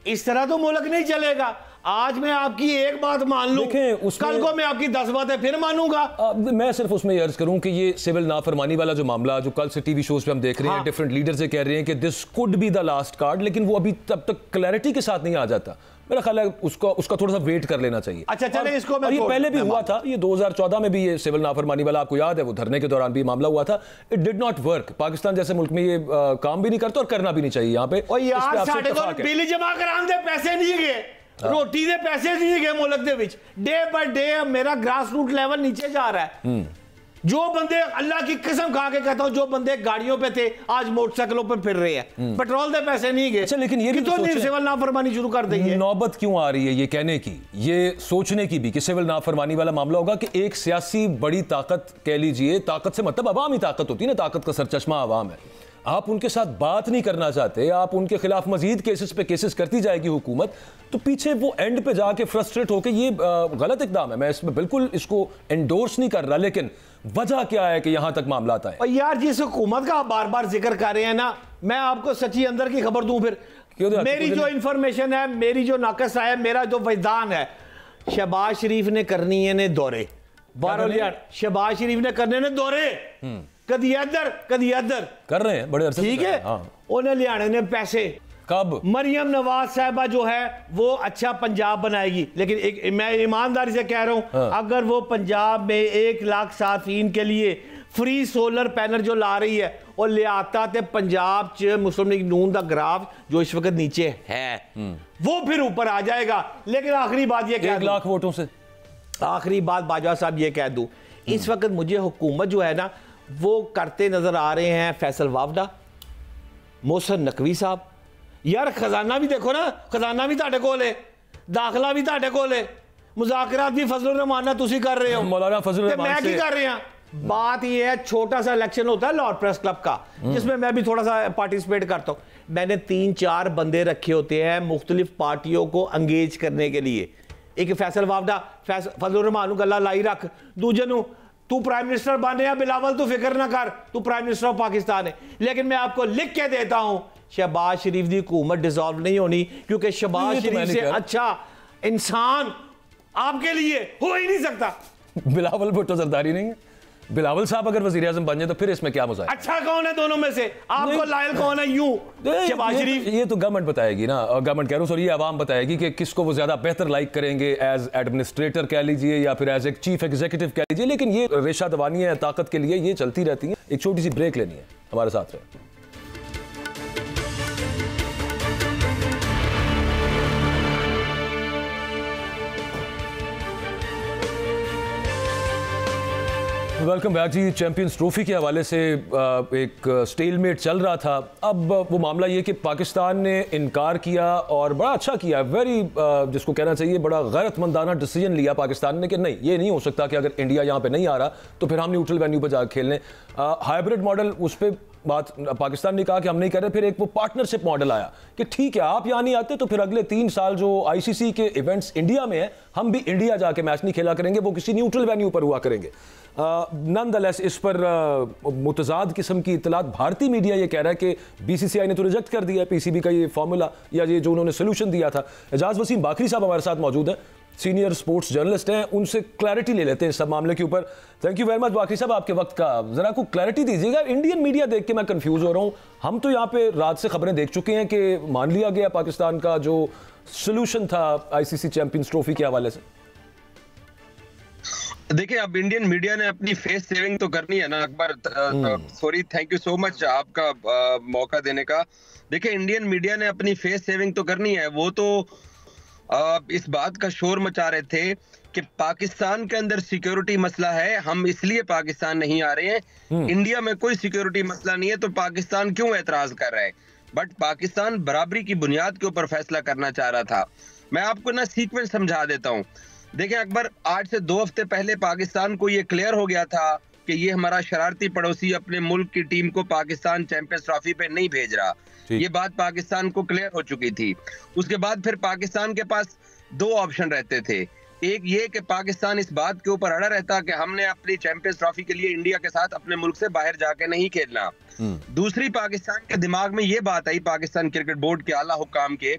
इस तरह तो मुल्क नहीं चलेगा। आज मैं आपकी एक बात मान लूं, कल को मैं आपकी 10 बातें फिर मानूंगा। मैं सिर्फ उसमें ये अर्ज करूं कि ये सिविल नाफरमानी वाला जो मामला जो कल से टीवी शोज पे हम देख रहे हैं, डिफरेंट लीडर से कह रहे हैं कि this could be the last card, लेकिन वो अभी तब तक क्लैरिटी के साथ नहीं आ जाता। मेरा ख्याल है उसका थोड़ा सा वेट कर लेना चाहिए। अच्छा चले इसको मैं, ये पहले भी हुआ था, ये 2014 में भी ये सिविल नाफरमानी वाला आपको याद है, वो धरने के दौरान भी मामला हुआ था। It did not work. Pakistan जैसे मुल्क में ये काम भी नहीं करता और करना भी नहीं चाहिए यहाँ पे। और यार साढ़े तो बिल जमा कराने पैसे नहीं गए, रोटी दे पैसे नहीं गए मुल्क दे विच। डे बाय डे मेरा ग्रास रूट लेवल नीचे जा रहा है। जो बंदे अल्लाह की कसम खा के कहता हूं, जो बंदे गाड़ियों पे थे आज मोटरसाइकिलों पे फिर रहे हैं, पेट्रोल दे पैसे नहीं गए। अच्छा, लेकिन ये भी तो सिविल नाफरमानी शुरू कर देंगे। नौबत क्यों आ रही है ये कहने की, ये सोचने की भी कि सिविल नाफरमानी वाला मामला होगा कि एक सियासी बड़ी ताकत, कह लीजिए ताकत से मतलब अवामी ताकत होती है ना, ताकत का सरचश्मा अवाम है। आप उनके साथ बात नहीं करना चाहते, आप उनके खिलाफ मजीद केसेस पे केसेस करती जाएगी हुकूमत, तो पीछे वो एंड पे जाके फ्रस्ट्रेट होके ये गलत इकदाम है। मैं इसमें बिल्कुल इसको एंडोर्स नहीं कर रहा, लेकिन वजह क्या है कि यहां तक मामला आता है। और यार जिस हुकूमत का आप बार बार जिक्र कर रहे हैं ना, मैं आपको सच्ची अंदर की खबर दूं फिर। मेरी जो इंफॉर्मेशन है, मेरी जो नाकस है, मेरा जो वजदान है, शहबाज शरीफ ने करनी है ने दौरे, शहबाज शरीफ ने करने ने दौरे, कदी इधर कर रहे हैं बड़े अरसे, ठीक है। उन्हें लियाने ने पैसे कब मरियम नवाज साहबा जो है वो अच्छा पंजाब बनाएगी, लेकिन एक मैं ईमानदारी से कह रहा हूं, अगर वो पंजाब में 1 लाख साफीन के लिए फ्री सोलर पैनल जो ला रही है और ले आता तो पंजाब च मुस्लिम लीग नून का ग्राफ जो इस वक्त नीचे है वो फिर ऊपर आ जाएगा। लेकिन आखिरी बात ये 1 लाख वोटों से, आखिरी बात बाजवा साहब ये कह दूं, इस वक्त मुझे हुकूमत जो है ना वो करते नजर आ रहे हैं फैसल वावडा, मोहसिन नकवी साहब। यार खजाना भी देखो ना, खजाना भी ताड़े कोल है, दाखला भी ताड़े कोल है, मुज़ाकरात भी फजलुर रहमान तुसी कर रहे हो, मौलाना फजलुर रहमान मैं की कर रहे हैं। बात ये है, छोटा सा इलेक्शन होता है लॉर्ड प्रेस क्लब का, जिसमें मैं भी थोड़ा सा पार्टिसिपेट करता हूं। मैंने 3-4 बंदे रखे होते हैं मुख्तलिफ पार्टियों को एंगेज करने के लिए। एक फैसल वावडा, फजलुर रहमान गला लाई रख, दूजे नु तू प्राइम मिनिस्टर बन या बिलावल तू फिक्र ना कर, तू प्राइम मिनिस्टर ऑफ पाकिस्तान है। लेकिन मैं आपको लिख के देता हूं, शहबाज शरीफ की हुकूमत डिसॉल्व नहीं होनी, क्योंकि शहबाज शरीफ से अच्छा इंसान आपके लिए हो ही नहीं सकता। बिलावल भुट्टो जरदारी नहीं है। बिलावल साहब अगर वजीर आज़म बन जाए तो फिर इसमें क्या मजा है? अच्छा कौन है दोनों में से? आपको लायल कौन है? यूं शहबाज शरीफ, ये तो गवर्नमेंट बताएगी ना, गवर्नमेंट कह रहा हूं सॉरी, ये आवाम बताएगी कि किसको वो ज्यादा बेहतर लाइक करेंगे, एज एडमिनिस्ट्रेटर कह लीजिए या फिर एज एक चीफ एग्जीक्यूटिव कह लीजिए। लेकिन ये रेशा दवानी है ताकत के लिए, ये चलती रहती है। एक छोटी सी ब्रेक लेनी है, हमारे साथ रहे। वेलकम बैक जी। चैंपियंस ट्रॉफी के हवाले से एक स्टेलमेट चल रहा था। अब वो मामला ये कि पाकिस्तान ने इनकार किया और बड़ा अच्छा किया, वेरी जिसको कहना चाहिए बड़ा गैरतमंदाना डिसीजन लिया पाकिस्तान ने कि नहीं, ये नहीं हो सकता कि अगर इंडिया यहाँ पे नहीं आ रहा तो फिर हम न्यूट्रल वेन्यू पर जाकर खेलने। हाइब्रिड मॉडल, उस पर बात पाकिस्तान ने कहा कि हम नहीं कर रहे। फिर एक वो पार्टनरशिप मॉडल आया कि ठीक है आप यहाँ नहीं आते तो फिर अगले 3 साल जो आईसीसी के इवेंट्स इंडिया में है, हम भी इंडिया जाके मैच नहीं खेला करेंगे, वो किसी न्यूट्रल वेन्यू पर हुआ करेंगे। नॉनदलेस इस पर मुतजाद किस्म की इतलात भारतीय मीडिया ये कह रहा है कि बीसीसीआई ने तो रिजेक्ट कर दिया है पीसीबी का ये फार्मूला या ये जो उन्होंने सोल्यूशन दिया था। एजाज वसीम बाकरी साहब हमारे साथ मौजूद हैं, सीनियर स्पोर्ट्स जर्नलिस्ट हैं, उनसे क्लैरिटी ले लेते हैं सब मामले के ऊपर। थैंक यू वेरी मच बाकरी साहब आपके वक्त का, जरा को क्लैरिटी दीजिएगा। इंडियन मीडिया देख के मैं कंफ्यूज हो रहा हूं। हम तो यहाँ पे रात से खबरें देख चुके हैं कि मान लिया गया पाकिस्तान का जो सोल्यूशन था आईसीसी चैंपियंस ट्रॉफी के हवाले से। देखिए अब इंडियन मीडिया ने अपनी फेस सेविंग तो करनी है ना Akbar, sorry, thank you so much आपका मौका देने का। देखिए इंडियन मीडिया ने अपनी फेस सेविंग तो करनी है, वो तो इस बात का शोर मचा रहे थे कि पाकिस्तान के अंदर सिक्योरिटी मसला है, हम इसलिए पाकिस्तान नहीं आ रहे हैं। इंडिया में कोई सिक्योरिटी मसला नहीं है तो पाकिस्तान क्यों एतराज कर रहा है? बट पाकिस्तान बराबरी की बुनियाद के ऊपर फैसला करना चाह रहा था। मैं आपको ना सीक्वेंस समझा देता हूँ। देखिए अकबर, आज से 2 हफ्ते पहले पाकिस्तान को ये क्लियर हो गया था कि ये हमारा शरारती पड़ोसी अपने मुल्क की टीम को पाकिस्तान चैंपियंस ट्रॉफी पे नहीं भेज रहा। ये बात पाकिस्तान को क्लियर हो चुकी थी। उसके बाद फिर पाकिस्तान के पास 2 ऑप्शन रहते थे। एक ये कि पाकिस्तान इस बात के ऊपर अड़ा रहता कि हमने अपनी चैंपियंस ट्रॉफी के लिए इंडिया के साथ अपने मुल्क से बाहर जाके नहीं खेलना। दूसरी, पाकिस्तान के दिमाग में ये बात आई, पाकिस्तान क्रिकेट बोर्ड के आला हुकाम के,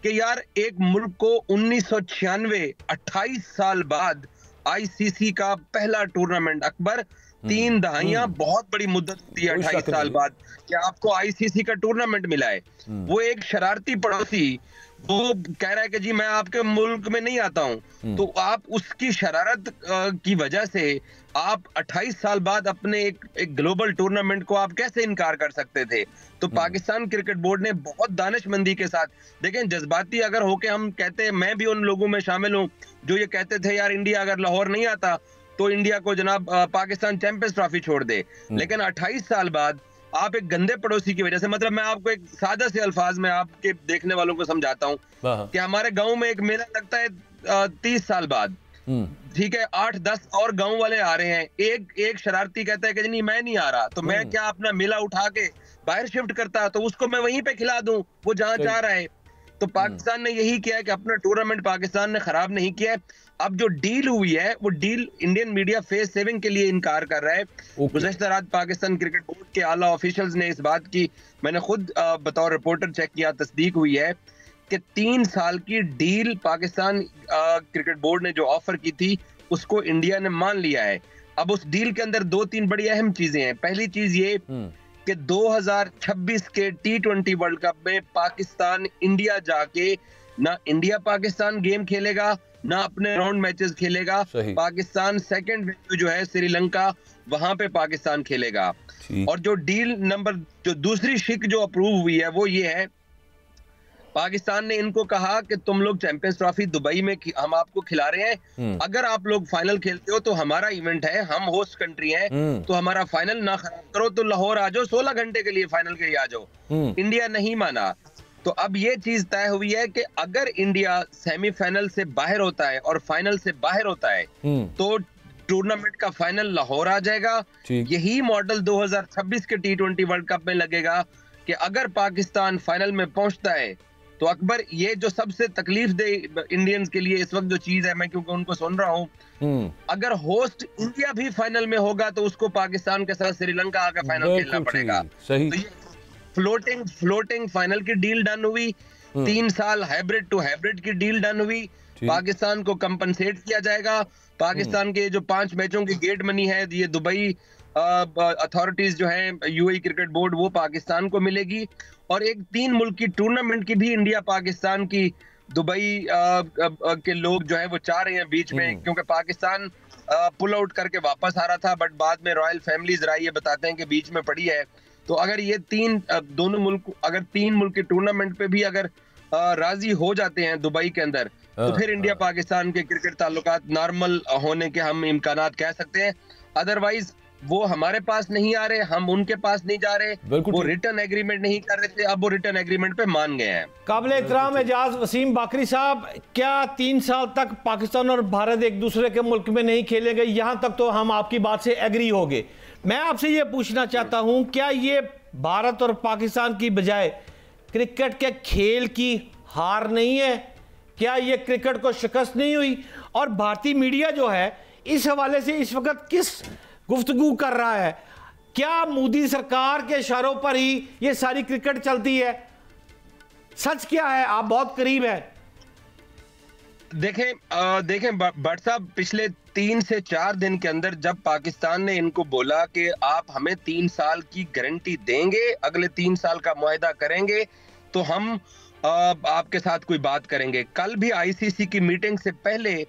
कि यार एक मुल्क को 1996 28 साल बाद आईसीसी का पहला टूर्नामेंट, अकबर 3 दहाइयां बहुत बड़ी मुद्दत होती है 28 साल बाद कि आपको आईसीसी का टूर्नामेंट मिला है। वो एक शरारती पड़ोसी वो कह रहा है कि जी मैं आपके मुल्क में नहीं आता हूं, तो आप उसकी शरारत की वजह से आप 28 साल बाद अपने एक ग्लोबल टूर्नामेंट को आप कैसे इनकार कर सकते थे? तो पाकिस्तान क्रिकेट बोर्ड ने बहुत दानिशमंदी के साथ, देखें जज्बाती अगर होके हम कहते हैं, मैं भी उन लोगों में शामिल हूं जो ये कहते थे यार इंडिया अगर लाहौर नहीं आता तो इंडिया को जनाब पाकिस्तान चैंपियंस ट्रॉफी छोड़ दे, लेकिन 28 साल बाद आप एक गंदे पड़ोसी की वजह से, मतलब मैं आपको एक सादा से अल्फाज में आपके देखने वालों को समझाता हूं कि हमारे गांव में एक मेला लगता है 30 साल बाद, ठीक है, 8-10 और गांव वाले आ रहे हैं, एक शरारती कहता है कि नहीं मैं नहीं आ रहा, तो मैं क्या अपना मेला उठा के बाहर शिफ्ट करता तो उसको मैं वहीं पे खिला दूं वो जहां चाह रहा है। तो पाकिस्तान ने यही किया है कि अपना टूर्नामेंट पाकिस्तान ने खराब नहीं किया है। अब जो डील हुई है वो deal Indian media face saving के लिए इनकार कर रहा है। गुज़श्ता रात पाकिस्तान क्रिकेट बोर्ड के आला ऑफिशियल्स ने इस बात की, मैंने खुद बतौर रिपोर्टर चेक किया, तस्दीक हुई है कि 3 साल की डील पाकिस्तान क्रिकेट बोर्ड ने जो ऑफर की थी उसको इंडिया ने मान लिया है। अब उस डील के अंदर 2-3 बड़ी अहम चीजें हैं। पहली चीज ये कि 2026 के T20 वर्ल्ड कप में पाकिस्तान इंडिया जाके ना इंडिया पाकिस्तान गेम खेलेगा ना अपने राउंड मैचेस खेलेगा, पाकिस्तान सेकंड वेन्यू जो है श्रीलंका वहां पे पाकिस्तान खेलेगा। और जो डील नंबर जो दूसरी शिक जो अप्रूव हुई है वो ये है, पाकिस्तान ने इनको कहा कि तुम लोग चैंपियंस ट्रॉफी दुबई में हम आपको खिला रहे हैं, अगर आप लोग फाइनल खेलते हो तो हमारा इवेंट है, हम होस्ट कंट्री हैं, तो हमारा फाइनल ना खराब करो, तो लाहौर आ जाओ 16 घंटे के लिए फाइनल के लिए आ जाओ। इंडिया नहीं माना। तो अब ये चीज तय हुई है कि अगर इंडिया सेमीफाइनल से बाहर होता है और फाइनल से बाहर होता है तो टूर्नामेंट का फाइनल लाहौर आ जाएगा। यही मॉडल 2026 के T20 वर्ल्ड कप में लगेगा कि अगर पाकिस्तान फाइनल में पहुंचता है तो अकबर ये जो सबसे तकलीफ दे इंडियंस के लिए इस वक्त जो चीज है, मैं क्योंकि उनको सुन रहा हूँ, अगर होस्ट इंडिया भी फाइनल में होगा तो उसको पाकिस्तान के साथ श्रीलंका आकर फाइनल खेलना पड़ेगा। सही। तो फ्लोटिंग फाइनल की डील डन हुई, 3 साल हाइब्रिड टू हाइब्रिड की डील डन हुई, पाकिस्तान को कंपनसेट किया जाएगा। पाकिस्तान के जो 5 मैचों की गेट मनी है ये दुबई अथॉरिटीज जो है यूएई क्रिकेट बोर्ड वो पाकिस्तान को मिलेगी, और एक 3 मुल्क की टूर्नामेंट की भी इंडिया पाकिस्तान की दुबई के लोग जो है वो चाह रहे हैं बीच में, क्योंकि पाकिस्तान पुल आउट करके वापस आ रहा था, बट बाद में रॉयल फैमिलीज राय ये बताते हैं कि बीच में पड़ी है। तो अगर ये दोनों मुल्क अगर 3 मुल्क के टूर्नामेंट पे भी अगर राजी हो जाते हैं दुबई के अंदर, तो फिर इंडिया पाकिस्तान के क्रिकेट ताल्लुकात नॉर्मल होने के हम इम्कानात कह सकते हैं। अदरवाइज वो हमारे पास नहीं आ रहे, हम उनके पास नहीं जा रहे, वो रिटर्न एग्रीमेंट नहीं कर रहे थे, अब वो रिटर्न एग्रीमेंट पे मान गए हैं। काबिल एहतराम एजाज वसीम बाकरी साहब, क्या 3 साल तक पाकिस्तान और भारत एक दूसरे के मुल्क में नहीं खेलेंगे? यहां तक तो हम आपकी बात से एग्री हो गए। मैं आपसे ये पूछना चाहता हूं, क्या ये भारत और पाकिस्तान की बजाय क्रिकेट के खेल की हार नहीं है? क्या ये क्रिकेट को शिकस्त नहीं हुई? और भारतीय मीडिया जो है इस हवाले से इस वक्त किस गुफ्तगू कर रहा है? क्या मोदी सरकार के इशारों पर ही ये सारी क्रिकेट चलती है? सच क्या है? आप बहुत करीब हैं। देखें भट्ट साहब, पिछले 3 से 4 दिन के अंदर जब पाकिस्तान ने इनको बोला कि आप हमें 3 साल की गारंटी देंगे, अगले 3 साल का मुआहदा करेंगे तो हम आपके साथ कोई बात करेंगे। कल भी आईसीसी की मीटिंग से पहले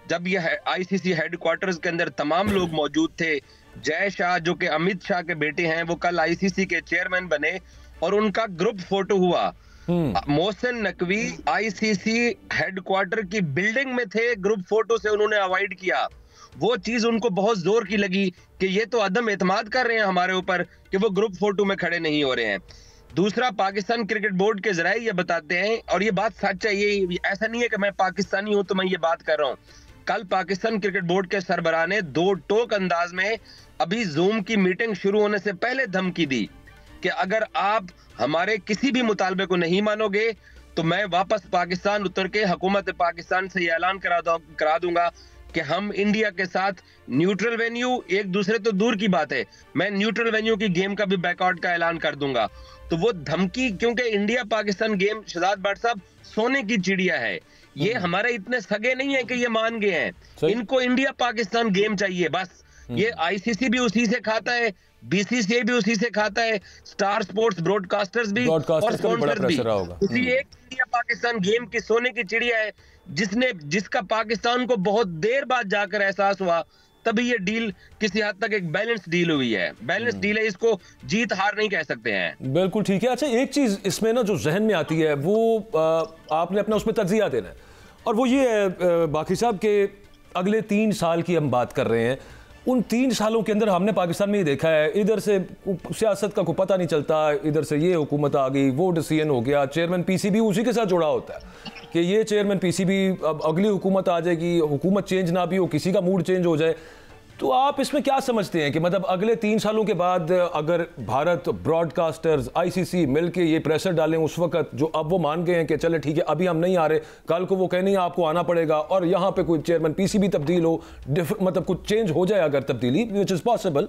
जब ये आईसीसी हेडक्वार्टर्स के अंदर तमाम लोग मौजूद थे, जय शाह जो कि अमित शाह के बेटे हैं वो कल आईसीसी के चेयरमैन बने और उनका ग्रुप फोटो हुआ। मोहसिन नकवी आईसीसी हेडक्वार्टर की बिल्डिंग में थे, ग्रुप फोटो से उन्होंने अवॉइड किया। वो चीज उनको बहुत जोर की लगी कि ये तो अदम एतमाद कर रहे हैं हमारे ऊपर कि वो ग्रुप फोटो में खड़े नहीं हो रहे हैं। दूसरा, पाकिस्तान क्रिकेट बोर्ड के जराये ये बताते हैं, और ये बात सच है, ये ऐसा नहीं है कि मैं पाकिस्तानी हूं तो मैं ये बात कर रहा हूं। कल पाकिस्तान क्रिकेट बोर्ड के सरबराह ने 2 टोक अंदाज में अभी जूम की मीटिंग शुरू होने से पहले धमकी दी कि अगर आप हमारे किसी भी मुतालबे को नहीं मानोगे तो मैं वापस पाकिस्तान उतर के हुकूमत पाकिस्तान से ये ऐलान करा दूंगा कि हम इंडिया के साथ न्यूट्रल वेन्यू, एक दूसरे तो दूर की बात है, मैं न्यूट्रल वेन्यू की गेम का भी बैकआउट का ऐलान कर दूंगा। तो वो धमकी, क्योंकि इंडिया पाकिस्तान गेम शहजाद भट्ट साहब सोने की चिड़िया है, ये हमारे इतने सगे नहीं है कि ये मान गए हैं। इनको इंडिया पाकिस्तान गेम चाहिए बस। ये आईसीसी भी उसी से खाता है, बीसीसीआई भी उसी से खाता है, स्टार स्पोर्ट्स ब्रॉडकास्टर्स भी और स्पॉन्सर्स भी। उसी एक इंडिया पाकिस्तान गेम की सोने की चिड़िया है, जिसका पाकिस्तान को बहुत देर बाद जाकर एहसास हुआ, तभी ये डील किसी हद तक एक बैलेंस डील हुई है। बैलेंस डील है, इसको जीत हार नहीं कह सकते हैं। बिल्कुल ठीक है। अच्छा, एक चीज इसमें ना जो जहन में आती है वो आपने अपना उसमें तज्जिया देना है, और वो ये है बाकी साहब के अगले 3 साल की हम बात कर रहे हैं। उन 3 सालों के अंदर हमने पाकिस्तान में ही देखा है, इधर से सियासत का कोई पता नहीं चलता, इधर से ये हुकूमत आ गई, वो डिसीजन हो गया, चेयरमैन पीसीबी उसी के साथ जुड़ा होता है कि ये चेयरमैन पीसीबी, अब अगली हुकूमत आ जाएगी, हुकूमत चेंज ना भी हो, किसी का मूड चेंज हो जाए। तो आप इसमें क्या समझते हैं कि मतलब अगले 3 सालों के बाद अगर भारत, ब्रॉडकास्टर्स, आईसीसी मिलके ये प्रेशर डालें उस वक्त, जो अब वो मान गए हैं कि चले ठीक है अभी हम नहीं आ रहे, कल को वो कहें नहीं आपको आना पड़ेगा, और यहाँ पे कोई चेयरमैन पीसीबी तब्दील हो, मतलब कुछ चेंज हो जाए अगर तब्दीली, विच इज़ पॉसिबल,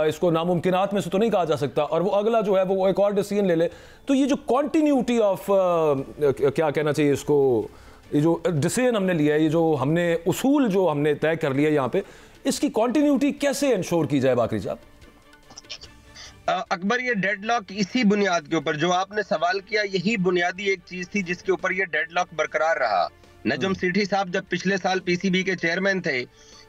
इसको नामुमकिनात में से तो नहीं कहा जा सकता, और वो अगला जो है वो एक और डिसीजन ले ले, तो ये जो कॉन्टीन्यूटी ऑफ क्या कहना चाहिए इसको, ये जो डिसीजन हमने लिया है, ये जो हमने उसूल जो हमने तय कर लिया यहाँ पे, इसकी कंटिन्यूटी कैसे इंश्योर की जाए बाकरी साहब? अकबर, ये डेडलॉक इसी बुनियाद के ऊपर जो आपने सवाल किया, यही बुनियादी एक चीज थी जिसके ऊपर ये डेडलॉक बरकरार रहा। नजम सेठी साहब जब पिछले साल पीसीबी के चेयरमैन थे,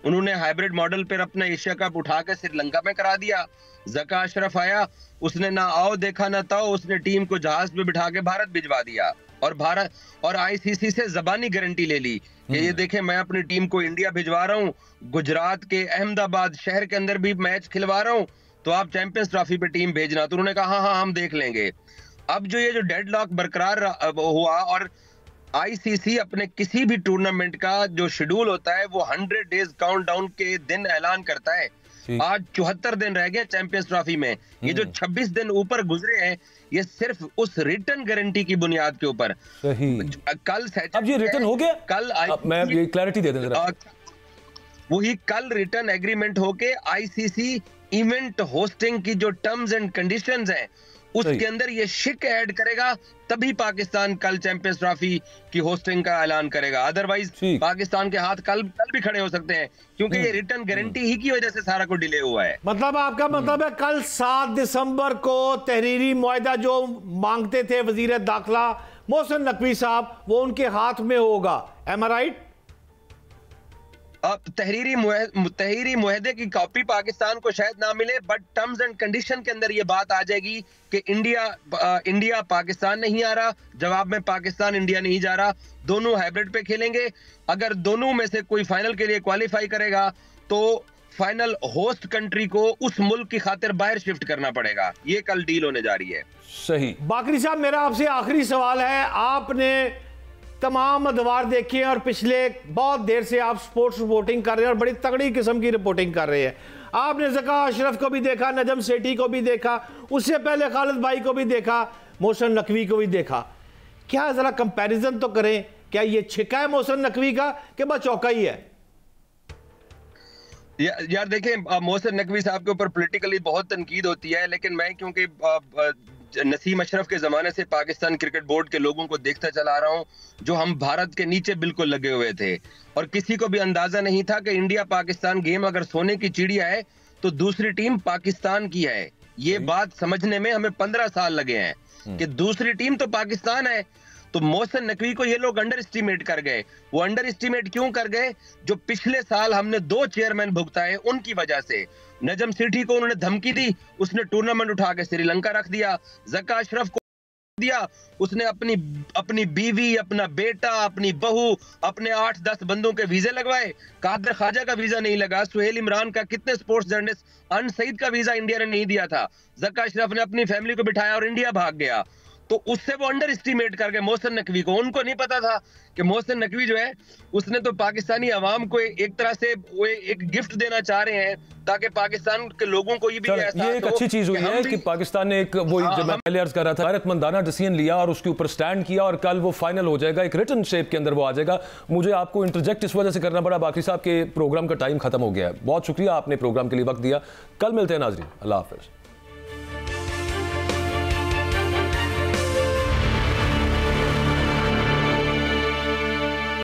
उन्होंने हाइब्रिड मॉडल पर अपना एशिया कप उठा के श्रीलंका में करा दिया। जका अशरफ आया, उसने ना आओ देखा ना ताओ, उसने टीम को जहाज पे बिठा के भारत भिजवा दिया, और भारत और आईसीसी से जबानी गारंटी ले ली कि ये देखें मैं अपनी टीम को इंडिया भिजवा रहा हूँ, गुजरात के अहमदाबाद शहर के अंदर भी मैच खिलवा रहा हूँ, तो आप चैंपियंस ट्रॉफी पे टीम भेजना। तो उन्होंने कहा हाँ हम देख लेंगे। अब जो ये जो डेडलॉक बरकरार हुआ, और आईसीसी अपने किसी भी टूर्नामेंट का जो शेड्यूल होता है वो 100 डेज काउंटडाउन के दिन ऐलान करता है। आज 74 दिन रह गए चैंपियंस ट्रॉफी में, ये जो 26 दिन ऊपर गुजरे हैं, ये सिर्फ उस रिटर्न गारंटी की बुनियाद के ऊपर। कल अब ये रिटर्न हो गया, कल मैं ये क्लैरिटी दे दूं, वही कल रिटर्न एग्रीमेंट होके आईसीसी इवेंट होस्टिंग की जो टर्म्स एंड कंडीशंस हैं उसके अंदर ये शिक ऐड करेगा, तभी पाकिस्तान कल चैंपियंस ट्रॉफी की होस्टिंग का ऐलान करेगा। अदरवाइज पाकिस्तान के हाथ कल भी खड़े हो सकते हैं, क्योंकि ये रिटर्न गारंटी ही की वजह से सारा कुछ डिले हुआ है। मतलब आपका मतलब है कल 7 दिसंबर को तहरीरी मुआहदा जो मांगते थे वजीर दाखिला मोहसिन नकवी साहब, वो उनके हाथ में होगा, एम आई राइट? अब तहरीरी मुआहदे की पाकिस्तान को शायद ना मिले, बट टर्म्स एंड कंडीशन के अंदर ये बात आ जाएगी कि इंडिया पाकिस्तान नहीं आ रहा, जवाब में पाकिस्तान इंडिया नहीं जा रहा, दोनों हाइब्रिड पे खेलेंगे। अगर दोनों में से कोई फाइनल के लिए क्वालिफाई करेगा तो फाइनल होस्ट कंट्री को उस मुल्क की खातिर बाहर शिफ्ट करना पड़ेगा। ये कल डील होने जा रही है। सही। बाकरी साहब, मेरा आपसे आखिरी सवाल है, आपने तमाम अदवार देखे और पिछले बहुत देर से आप स्पोर्ट्स रिपोर्टिंग कर रहे हैं और बड़ी तगड़ी किस्म की रिपोर्टिंग कर रहे हैं। आपने ज़का अशरफ को भी देखा, नजम सेठी को भी देखा, उससे पहले खालिद भाई को भी देखा, मोहसिन नकवी को भी देखा। क्या जरा कंपैरिजन तो करें, क्या ये छिका है मोहसिन नकवी का कि बस चौका ही है? यार देखें, मोहसिन नकवी साहब के ऊपर पॉलिटिकली बहुत तनकीद होती है, लेकिन मैं क्योंकि नसीम अशरफ के ज़माने से पाकिस्तान क्रिकेट बोर्ड के लोगों को देखता चला आ रहा हूँ, जो हम भारत के नीचे बिल्कुल लगे हुए थे, और किसी को भी अंदाज़ा नहीं था कि इंडिया पाकिस्तान गेम अगर सोने की चिड़िया है तो दूसरी टीम पाकिस्तान की है। ये बात समझने में हमें 15 साल लगे हैं कि दूसरी टीम तो पाकिस्तान है। तो मोहसिन नकवी को ये लोग अंडर एस्टिमेट कर गए। वो अंडर एस्टिमेट क्यों कर गए? जो पिछले साल हमने 2 चेयरमैन भुगताए उनकी वजह से। नजम सेठी को उन्होंने धमकी दी, उसने टूर्नामेंट उठा के श्रीलंका रख दिया। ज़का अशरफ को दिया, उसने अपनी बीवी, अपना बेटा, अपनी बहू, अपने 8-10 बंदों के वीजे लगवाए। कादर ख्वाजा का वीजा नहीं लगा, सुहेल इमरान का, कितने स्पोर्ट्स जर्नलिस्ट, अन सईद का वीजा इंडिया ने नहीं दिया था। ज़का अशरफ ने अपनी फैमिली को बिठाया और इंडिया भाग गया। तो उससे वो अंडर एस्टिमेट कर गए मोहसिन नकवी को। उनको नहीं पता था कि मोहसिन नकवी जो है उसने तो पाकिस्तानी अवाम को एक तरह से वो एक गिफ्ट देना चाह रहे हैं ताकि पाकिस्तान के लोगों को ये भी ये एक अच्छी चीज हुई है कि पाकिस्तान ने एक वो जो मैं पहले अर्ज कर रहा था गैरतमंदाना डिसीजन लिया और उसके ऊपर स्टैंड किया और कल वो फाइनल हो जाएगा, एक रिटन शेप के अंदर वो आ जाएगा। मुझे आपको इंटरजेक्ट इस वजह से करना पड़ा, बाकी साहब के प्रोग्राम का टाइम खत्म हो गया है। बहुत शुक्रिया, आपने प्रोग्राम के लिए वक्त दिया। कल मिलते हैं नाजरीन, अल्लाह हाफिज।